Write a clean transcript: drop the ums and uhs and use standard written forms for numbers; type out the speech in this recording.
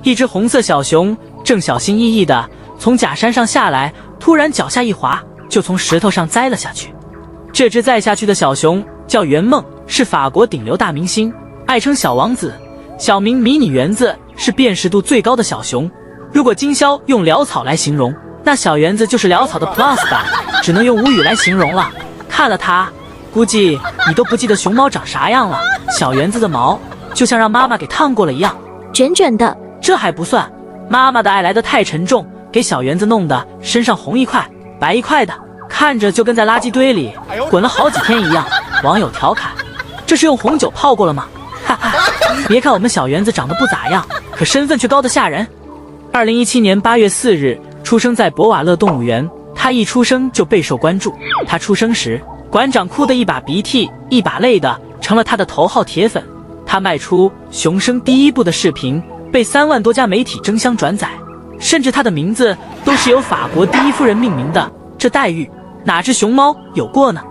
一只红色小熊正小心翼翼地从假山上下来，突然脚下一滑，就从石头上栽了下去。这只栽下去的小熊叫圆梦，是法国顶流大明星，爱称小王子，小名迷你园子，是辨识度最高的小熊。如果经销用潦草来形容，那小园子就是潦草的 Plus 版，只能用无语来形容了。看了它，估计你都不记得熊猫长啥样了。小园子的毛就像让妈妈给烫过了一样，卷卷的。这还不算，妈妈的爱来得太沉重，给小园子弄得身上红一块白一块的，看着就跟在垃圾堆里滚了好几天一样。网友调侃：这是用红酒泡过了吗？哈哈，别看我们小园子长得不咋样，可身份却高得吓人。2017年8月4日出生在博瓦勒动物园，他一出生就备受关注。他出生时，馆长哭得一把鼻涕一把泪的，成了他的头号铁粉。他迈出熊生第一步的视频被3万多家媒体争相转载，甚至他的名字都是由法国第一夫人命名的，这待遇哪只熊猫有过呢？